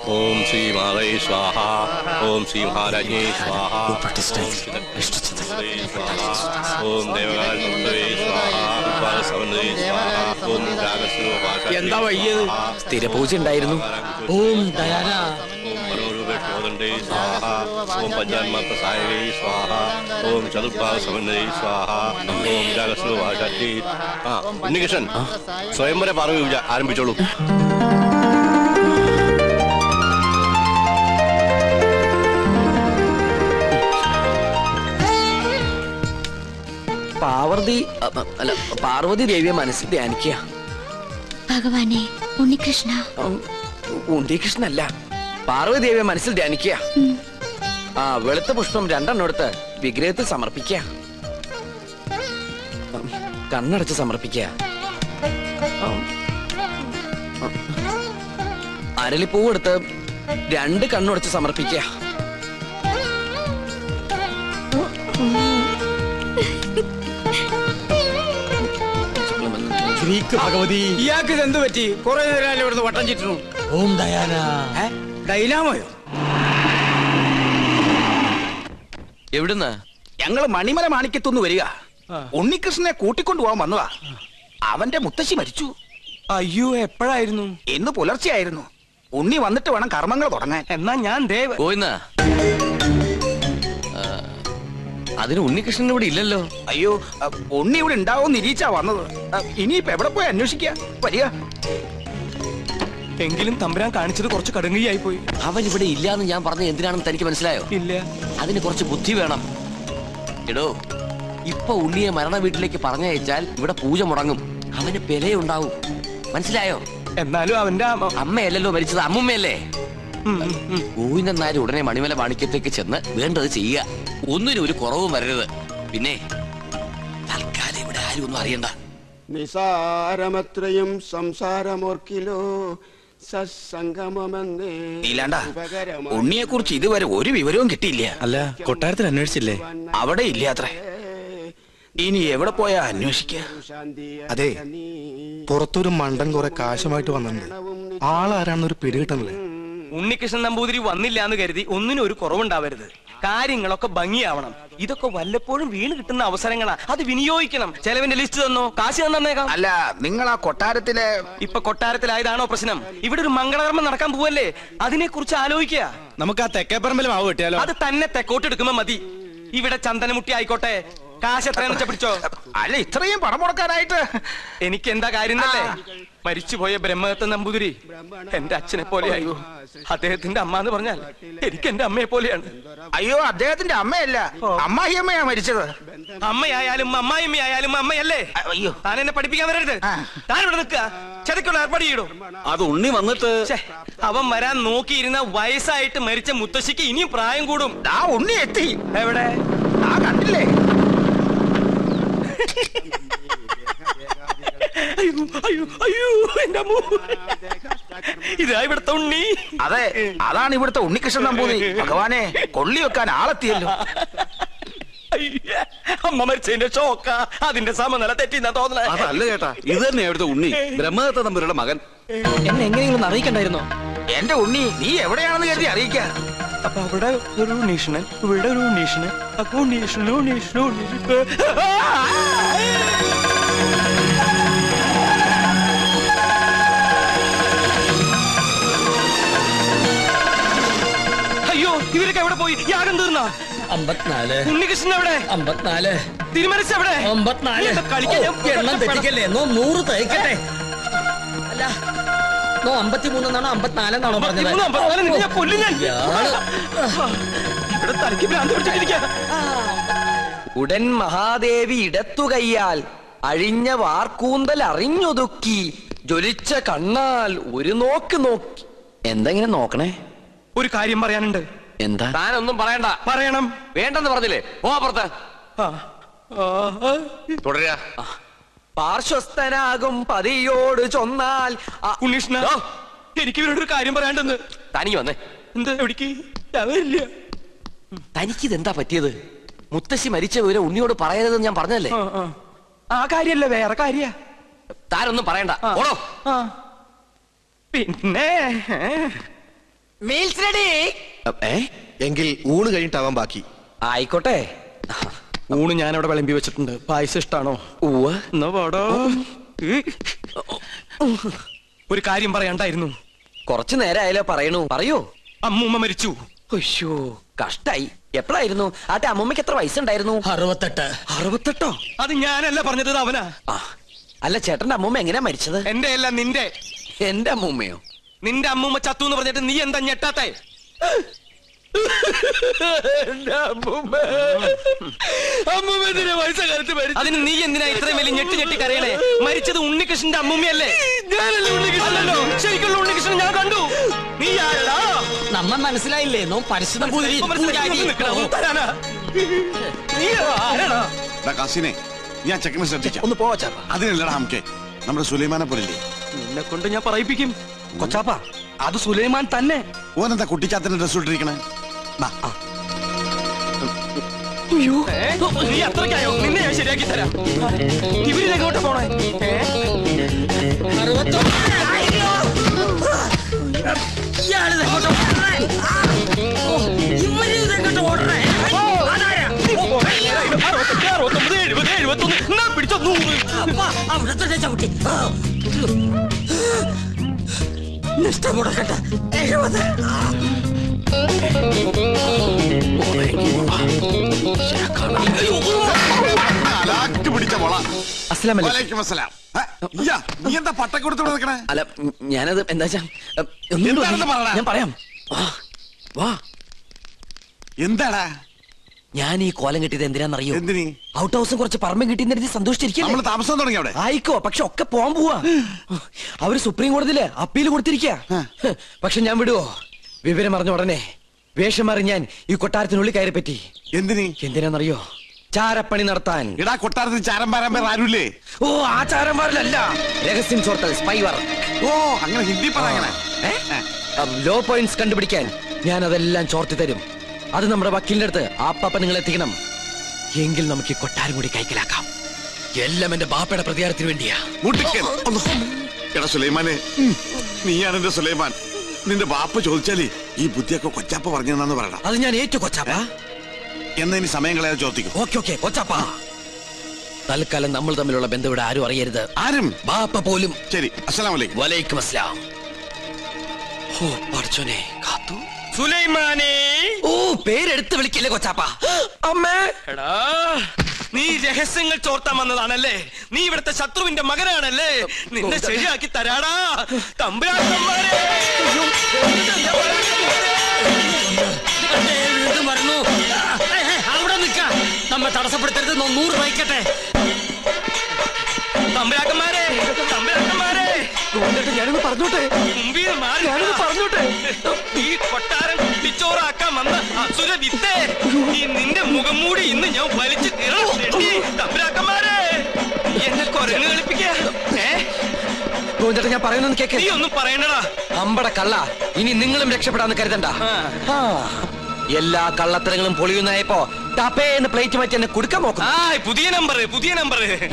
ओम श्री मालय स्वाहा, ओम श्री महाराजे स्वाहा, ओम देवगाल स्वाहा, स्वाहा, ओम എന്താ വയ്യത്? സ്ഥിരപൂജ ഉണ്ടായിരുന്നു. ഓം ദയാന, स्वाहा, ओम पंचान्मात्र सायवे स्वाहा, ओम चतुर्भाग समन्वय स्वाहा, ओम जागस्लो भाषाती। उन्नीकृष्णन स्वयंवरे पार्वती पूजा आरंभिച്ചോളൂ. പാർവതി ദേവിയെ മനസ്സിൽ ധ്യാനിക്കുക. ഭഗവാനെ, ഉണ്ണികൃഷ്ണ. ഉണ്ണികൃഷ്ണല്ല, പാർവതി ദേവിയെ മനസ്സിൽ ധ്യാനിക്കുക. വെളുത്ത പുഷ്പം 2 എടുത്ത് വിഗ്രഹത്തിൽ സമർപ്പിക്കുക. കണ്ണടച്ച് സമർപ്പിക്കുക. അരളിപ്പൂവ് എടുത്ത് 2 കണ്ണുടച്ച് സമർപ്പിക്കുക. ഭഗവതി, ഇയാൾക്ക് ഇതെന്ത് പറ്റി? കുറെ നേരം ഇവിടുന്ന് വട്ടം ചുറ്റുന്നു. ഓം ദയാന. ഡൈനാമോയോ? എവിടുന്ന്? ഞങ്ങള് മണിമല മാണിക്കത്തുനിന്ന് വരിക. ഉണ്ണികൃഷ്ണനെ കൂട്ടിക്കൊണ്ടുപോകാൻ വന്നതാ. അവന്റെ മുത്തശ്ശി മരിച്ചു. അയ്യോ, എപ്പോഴായിരുന്നു? ഇന്ന് പുലർച്ചെയായിരുന്നു. ഉണ്ണി വന്നിട്ട് വേണം കർമ്മങ്ങൾ തുടങ്ങാൻ. എന്നാ ഞാൻ ദേവ്. അതിന് ഉണ്ണികൃഷ്ണൻ ഇവിടെ ഇല്ലല്ലോ. അയ്യോ, ഉണ്ണി ഇവിടെ ഉണ്ടാവും നിരീച്ചാ വന്നത്. ഇനിയിപ്പോ എവിടെ പോയി അന്വേഷിക്കുക? വരിക. എങ്കിലും തമ്പുരാൻ കാണിച്ചത് കുറച്ച് കടുങ്കയായി പോയി. അവൻ ഇവിടെ ഇല്ലാന്ന് ഞാൻ പറഞ്ഞത് എന്തിനാണെന്ന് തനിക്ക് മനസ്സിലായോ? ഇല്ല. അതിന് കുറച്ച് ബുദ്ധി വേണം. എടോ, ഇപ്പൊ ഉണ്ണിയെ മരണ വീട്ടിലേക്ക് പറഞ്ഞയച്ചാൽ ഇവിടെ പൂജ മുടങ്ങും. അവന് പെലയുണ്ടാവും. മനസ്സിലായോ? എന്നാലും അവന്റെ അമ്മയല്ലല്ലോ മരിച്ചത്, അമ്മുമ്മയല്ലേ? ഗോവിന്ദൻ ഉടനെ മണിമല മാണിക്യത്തേക്ക് ചെന്ന് വേണ്ടത് ചെയ്യുക. ഒന്നിനും ഒരു കുറവും വരരുത്. പിന്നെ തൽക്കാലം ഇവിടെ ആരും ഒന്നും അറിയണ്ട. നിസാരമത്രയും സംസാരമോർക്കിലോ നീലാണ്ട, ഉണ്ണിയെ കുറിച്ച് ഇതുവരെ ഒരു വിവരവും കിട്ടിയില്ല. അല്ല, കൊട്ടാരത്തിൽ അന്വേഷിച്ചില്ലേ? അവിടെ ഇല്ലാത്രേ. ഇനി എവിടെ പോയാ അന്വേഷിക്കുക? അതെ, പുറത്തൊരു മണ്ടൻ കുറെ കാശുമായിട്ട് വന്നിട്ടുണ്ട്. ആളാരാണെന്നൊരു പിടികിട്ടണല്ലേ. ഉണ്ണികൃഷ്ണൻ നമ്പൂതിരി വന്നില്ല എന്ന് കരുതി ഒന്നിനും ഒരു കുറവുണ്ടാവരുത്. കാര്യങ്ങളൊക്കെ ഭംഗിയാവണം. ഇതൊക്കെ വല്ലപ്പോഴും വീണ് കിട്ടുന്ന അവസരങ്ങളാ, അത് വിനിയോഗിക്കണം. ചെലവിന്റെ ലിസ്റ്റ് തന്നോ, കാശ് തന്നേക്കാം. അല്ല, നിങ്ങൾ ആ കൊട്ടാരത്തിലെ ഇപ്പൊ കൊട്ടാരത്തിലായതാണോ പ്രശ്നം? ഇവിടെ ഒരു മംഗളകർമ്മം നടക്കാൻ പോവല്ലേ, അതിനെ കുറിച്ച് ആലോചിക്കുക. നമുക്ക് ആ തെക്കേപ്പറമ്പിൽ മാവ് കിട്ടിയാലോ? അത് തന്നെ തെക്കോട്ടെടുക്കുമ്പോ മതി. ഇവിടെ ചന്ദനമുട്ടി ആയിക്കോട്ടെ. കാശ് എത്രയാന്ന് വെച്ചാ പിടിച്ചോ. അല്ല, ഇത്രയും പണം മുടക്കാനായിട്ട് എനിക്ക് എന്താ കാര്യം? മരിച്ചുപോയ ബ്രഹ്മദത്ത നമ്പൂതിരി എന്റെ അച്ഛനെ പോലെയായി. അദ്ദേഹത്തിന്റെ അമ്മ എന്ന് പറഞ്ഞാൽ എനിക്ക് എന്റെ അമ്മയെ പോലെയാണ്. അയ്യോ, അദ്ദേഹത്തിന്റെ അമ്മയല്ല, അമ്മായിയമ്മയാ മരിച്ചത്. അമ്മയായാലും അമ്മായിയമ്മയായാലും അമ്മയല്ലേ? അയ്യോ, താൻ എന്നെ പഠിപ്പിക്കാൻ വരരുത്. താൻ ഇവിടെ നിൽക്കുക. ചതക്കുള്ള ഏർപ്പാട് ചെയ്യടോ. അത് ഉണ്ണി വന്നിട്ട് അവൻ വരാൻ നോക്കിയിരുന്ന വയസ്സായിട്ട് മരിച്ച മുത്തശ്ശിക്ക് ഇനിയും പ്രായം കൂടും. ആ ഉണ്ണി എത്തി. എവിടെ? ആ കണ്ടില്ലേ? അയ്യോ അയ്യോ അയ്യോ, എന്റെ അമ്മ. ഇതാ ഇവിടുത്തെ ഉണ്ണി. അതെ, അതാണ് ഇവിടുത്തെ ഉണ്ണികൃഷ്ണൻ നമ്പൂതിരി. ഭഗവാനെ, കൊള്ളി വെക്കാൻ ആളെത്തിയല്ലോ. അമ്മ മരിച്ചതിന്റെ ഷോക്ക, അതിന്റെ സമനില തെറ്റിന്നാ തോന്നണേ. അതല്ല ചേട്ടാ, ഇത് തന്നെ അവിടുത്തെ ഉണ്ണി, ബ്രഹ്മദത്ത നമ്പൂതിരിയുടെ മകൻ. എന്നെ എങ്ങനെയെങ്കിലും അറിയിക്കണ്ടായിരുന്നോ? എന്റെ ഉണ്ണി, നീ എവിടെയാണെന്ന് കരുതി അറിയിക്ക. അപ്പൊ അവിടെ ഒരു ഉണ്ണീഷണൻ, ഇവിടെ ഒരു ഉണ്ണീഷണൻ. അപ്പൊ ഉണ്ണീഷണൻ ഉണ്ണീഷണൻ ഉണ്ണീഷണൻ. അയ്യോ, ഇവരൊക്കെ എവിടെ പോയി? യാഗം തീർന്ന 54. ഉണ്ണികൃഷ്ണൻ എവിടെ? 54. തിരുമനസ് എവിടെ? 54. എണ്ണം തെറ്റിക്കല്ലേ? 100 തയ്ക്കട്ടെ. അല്ല, 53 എന്നാണോ 54 എന്നാണോ പറഞ്ഞത്? ഇവിടെ തലയ്ക്ക് ഭ്രാന്ത് പിടിച്ചിട്ടിരിക്കുക. ഉടൻ മഹാദേവി ഇടത്തുകയ്യാൽ അഴിഞ്ഞ വാർക്കൂന്തൽ അറിഞ്ഞൊതുക്കി ജ്വലിച്ച കണ്ണാൽ ഒരു നോക്ക് നോക്കി. എന്തെങ്കിലും നോക്കണേ? ഒരു കാര്യം പറയാനുണ്ട്. എന്താ? താനൊന്നും പറയണ്ട. പറയണം. വേണ്ടെന്ന് പറഞ്ഞില്ലേ? പോ അപ്പുറത്ത്. തുടരുക. പാർശ്വസ്ഥനാകും പതിയോട് ചൊന്നാൽ. ഉണ്ണീഷ്ണ, എനിക്ക് ഇവരോടൊരു കാര്യം പറയാണ്ടെന്ന്. തനിക്ക് വന്നേ. എന്താ? എവിടേക്ക്? വരില്ല. തനിക്കിതെന്താ പറ്റിയത്? മുത്തശ്ശി മരിച്ച വിവരം ഉണ്ണിയോട് പറയരുതെന്ന് ഞാൻ പറഞ്ഞല്ലേ? ആ കാര്യല്ല, വേറെ കാര്യ. താനൊന്നും പറയണ്ട. ഓടോ. പിന്നെ മീൽസ് റെഡി. എങ്കിൽ ഊണ് കഴിഞ്ഞിട്ടാവാൻ ബാക്കി. ആയിക്കോട്ടെ. ഊണ് ഞാൻ അവിടെ വിളമ്പി വെച്ചിട്ടുണ്ട്. പായസം ഇഷ്ടാണോ? എന്നാ പാടോ. ഒരു കാര്യം പറയാണ്ടായിരുന്നു. കുറച്ചു നേരമായാലോ പറയണു. പറയൂ. അമ്മൂമ്മ മരിച്ചു. അയ്യോ കഷ്ടായി. എപ്പോഴായിരുന്നു? ആട്ടെ അമ്മൂമ്മക്ക് എത്ര വയസ്സുണ്ടായിരുന്നു? 68. 68? അത് ഞാനല്ല പറഞ്ഞത്, ഇത് അവനാ. ആ അല്ല ചേട്ടന്റെ അമ്മൂമ്മ എങ്ങനെയാ മരിച്ചത്? എന്റെ അല്ല, നിന്റെ. എന്റെ അമ്മൂമ്മയോ? നിന്റെ അമ്മൂമ്മ ചത്തു എന്ന് പറഞ്ഞിട്ട് നീ എന്താ ഞെട്ടാത്തെ? അതിന് നീ എന്തിനാ ഇത്രയും വലിയ ഞെട്ടി ഞെട്ടി കരയണേ? മരിച്ചത് ഉണ്ണികൃഷ്ണന്റെ അമ്മൂമ്മയല്ലേ? അല്ലല്ലോ, ശരിക്കുള്ള ഉണ്ണികൃഷ്ണൻ ഞാൻ കണ്ടു. നീ ആരടാ? നമ്മ മനസ്സിലായില്ലേ? നോ പരിശുദ്ധ തരാനാ? നീ ആരാടാ? കാസിനെ ഞാൻ ചെക്കനെ ശ്രദ്ധിക്കാം. ഒന്ന് പോവാ ചാപ്പ. അതിനല്ലടാ നമുക്ക് നമ്മുടെ സുലൈമാനെ പോലില്ലേ. നിന്നെ കൊണ്ട് ഞാൻ പറയിപ്പിക്കും. കൊച്ചാപ്പ അത് സുലൈമാൻ തന്നെ. ഓനെന്താ കുട്ടിച്ചാത്തന്റെ ഡ്രസ് ഇട്ടിരിക്കണേ? നീ അത്രയ്ക്കായോ? നിന്നെ ഞാൻ ശരിയാക്കി തരാം. ഇവരിലെങ്ങോട്ട് പോണേ? പിടിച്ചോ 100. അവിടത്തെ ചവിട്ടി നിഷ്ഠമുടക്കട്ടെ 70. പിടിച്ച മോള. അസ്സലാമു അലൈക്കും. വലൈക്കും അസ്സലാം. നീ എന്താ പട്ടക്കൊടുത്തോടെ നിൽക്കണേ? അല്ല ഞാനത് എന്താ വെച്ചാ എന്താണെന്ന് പറയടാ. ഞാൻ പറയാം. വാ. എന്താടാ ഞാൻ ഈ കോലം കിട്ടിയത് എന്തിനാന്നറിയോ? എന്തിനി? ഔട്ട് ഹൗസും കുറച്ച് പറമ്പും കിട്ടിയെന്ന് സന്തോഷിച്ചിരിക്കും. നമ്മള് താമസം തുടങ്ങി അവിടെ. ആയിക്കോ, പക്ഷെ ഒക്കെ പോവാൻ പോവാ. അവര് സുപ്രീം കോടതിയില് അപ്പീൽ കൊടുത്തിരിക്കാ. പക്ഷെ ഞാൻ വിടുവോ? വിവരം അറിഞ്ഞ ഉടനെ വേഷം മാറി ഞാൻ ഈ കൊട്ടാരത്തിനുള്ളിൽ കയറി പറ്റി. എന്തിനി? എന്തിനാന്നറിയോ? ചാരപ്പണി നടത്താൻ. ഇടാ കൊട്ടാരത്തിൽ ചാരം പാരാൻ പേർ ആരുമില്ലേ? ഓ ആ ചാരന്മാരിലല്ല, രഹസ്യം ചോർത്തൽ, സ്പൈ വർക്ക്. ഓ അങ്ങനെ ഹിന്ദി പറയണേ. ലോ പോയിന്റ്സ് കണ്ടുപിടിക്കാൻ ഞാൻ അതെല്ലാം ചോർത്തി തരും. അത് നമ്മുടെ വക്കീലിന്റെ അടുത്ത് ആപ്പാപ്പ നിങ്ങൾ എത്തിക്കണം. എങ്കിൽ നമുക്ക് ഈ കൊട്ടാരം കൂടി കൈക്കലാക്കാം. എല്ലാം എന്റെ ബാപ്പയുടെ പ്രതികാരത്തിന് വേണ്ടിയാ. മുട്ടിക്കൻ. എടാ സുലൈമാനെ, നീയാണ് എന്റെ സുലൈമാൻ. നിന്റെ ബാപ്പ ചോദിച്ചാലേ ഈ ബുദ്ധിയൊക്കെ കൊച്ചാപ്പ പറഞ്ഞെന്നു പറയണം. അത് ഞാൻ ഏറ്റു കൊച്ചാപ്പ. എന്നാ ഇനി സമയം കളയാതെ ചോദിക്കും. ഓക്കെ കൊച്ചാപ്പ. തൽക്കാലം നമ്മൾ തമ്മിലുള്ള ബന്ധം ഇവിടെ ആരും അറിയരുത്. ആരും? ബാപ്പ പോലും. ശരി. അസ്സലാമു അലൈക്കും. വലൈക്കും അസ്സലാം. ഓ പഠിച്ചോനെ കാത്തു. സുലൈമാനേ. ഓ പേരെടുത്ത് വിളിക്കില്ലേ കൊച്ചാപ്പ. അമ്മേ. എടാ നീ രഹസ്യങ്ങൾ ചോർത്താൻ വന്നതാണല്ലേ? നീ ഇവിടുത്തെ ശത്രുവിന്റെ മകനാണല്ലേ? നിന്നെ ശരിയാക്കി തരാടാ തമ്പുരാക്കന്മാരെ. വരുന്നു. അവിടെ നിൽക്ക. നമ്മെ തടസ്സപ്പെടുത്തരുത്. 100 വഹിക്കട്ടെ. തമ്പുരാക്കന്മാരെ, തമ്പുരാക്കന്മാരെ, ഞാനൊന്ന് പറഞ്ഞോട്ടെ. മുമ്പിൽ മാറി പറഞ്ഞോട്ടെ. ഈ കൊട്ടാരം കുട്ടിച്ചോറാക്കാൻ വന്ന അസുര വിത്തേ, ഈ നിന്റെ മുഖം മൂടി ഇന്ന് ഞാൻ വലിച്ചു തീർന്നു. തമ്പുരാക്കന്മാരെ, എന്നെ കൊരങ്ങ് കളിപ്പിക്കാ. ഞാൻ പറയുന്നത് കേക്ക്. നീ ഒന്നും പറയണടാ. അമ്പട കള്ള, ഇനി നിങ്ങളും രക്ഷപ്പെടാന്ന് കരുതണ്ട. എല്ലാ കള്ളത്തരങ്ങളും പൊളിയുന്നായപ്പോ ടപ്പേന്ന് പ്ലേറ്റ് മാറ്റി എന്നെ കൊടുക്കാൻ നോക്കും. പുതിയ നമ്പർ.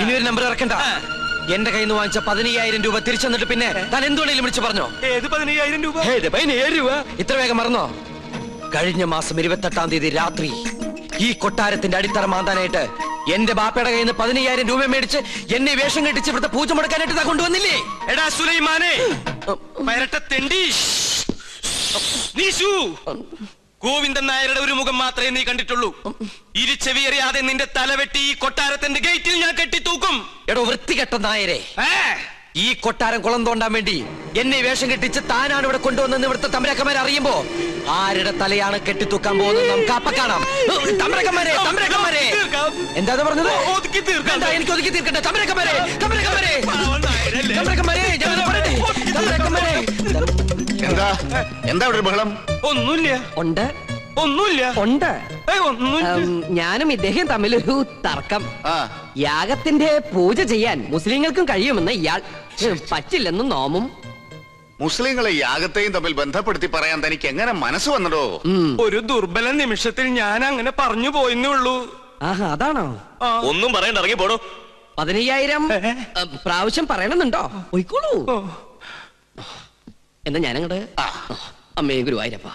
ഇനി ഒരു നമ്പർ ഇറക്കണ്ട. എന്റെ കയ്യിൽ നിന്ന് വാങ്ങിച്ച 15,000 രൂപ തിരിച്ചു തന്നിട്ട് പിന്നെ താൻ എന്തുകൊണ്ടെങ്കിലും വിളിച്ചു പറഞ്ഞോ? ഏത് 15,000 രൂപ? 15,000 രൂപ ഇത്ര വേഗം മറന്നോ? കഴിഞ്ഞ മാസം 28-ാം തീയതി രാത്രി ഈ കൊട്ടാരത്തിന്റെ അടിത്തറ മാന്താനായിട്ട് എന്റെ ബാപ്പയുടെ കയ്യിൽ നിന്ന് 15,000 രൂപ മേടിച്ച് എന്നെ വേഷം കെട്ടിച്ച് ഇവിടുത്തെ പൂജ മുടക്കാനായിട്ട് കൊണ്ടുവന്നില്ലേ? എടാ സുലൈമാനെ, പരട്ടത്തെണ്ടി, നീശു, ഗോവിന്ദൻ നായരുടെ ഒരു മുഖം മാത്രമേ നീ കണ്ടിട്ടുള്ളൂ. ഇരുചെവിയറിയാതെ നിന്റെ തലവെട്ടി ഈ കൊട്ടാരത്തിന്റെ ഗേറ്റിൽ ഞാൻ കെട്ടിത്തൂക്കും. എടോ വൃത്തികെട്ട നായരെ, ഈ കൊട്ടാരം കുളം തോണ്ടാൻ വേണ്ടി എന്നെ വേഷം കെട്ടിച്ച് താനാണ് ഇവിടെ കൊണ്ടുവന്നെന്ന് ഇവിടുത്തെ തമ്പുരാക്കന്മാരെ അറിയുമ്പോ ആരുടെ തലയാണ് കെട്ടിത്തൂക്കാൻ പോകുന്നത് നമുക്ക് അപ്പ കാണാം. തമ്പുരാക്കന്മാരെ, എന്താ പറഞ്ഞത്? എനിക്ക് ഒതുക്കി തീർക്കട്ടെ. തമ്പുരാക്കന്മാരെ, എന്താ ഇവിടെ ബഹളം? ഒന്നുമില്ല. ഉണ്ട്. ഞാനും ഇദ്ദേഹം തമ്മിലൊരു തർക്കം. യാഗത്തിന്റെ പൂജ ചെയ്യാൻ മുസ്ലിങ്ങൾക്കും കഴിയുമെന്ന് ഇയാൾ, പറ്റില്ലെന്നും നോമും. മുസ്ലിങ്ങളെ യാഗത്തെയും തമ്മിൽ ബന്ധപ്പെടുത്തി പറയാൻ തനിക്ക് എങ്ങനെ മനസ്സ് വന്നടോ? ഒരു ദുർബല നിമിഷത്തിൽ ഞാൻ അങ്ങനെ പറഞ്ഞു പോയെന്നേ ഉള്ളൂ. അതാണോ? ഒന്നും പറയണ്ട, ഇറങ്ങി പോടോ. 15,000 പ്രാവശ്യം പറയണമെന്നുണ്ടോ? പോയിക്കോളൂ. എന്നാ ഞാനങ്ങട് അമ്മേ ഗുരുവായൂരപ്പ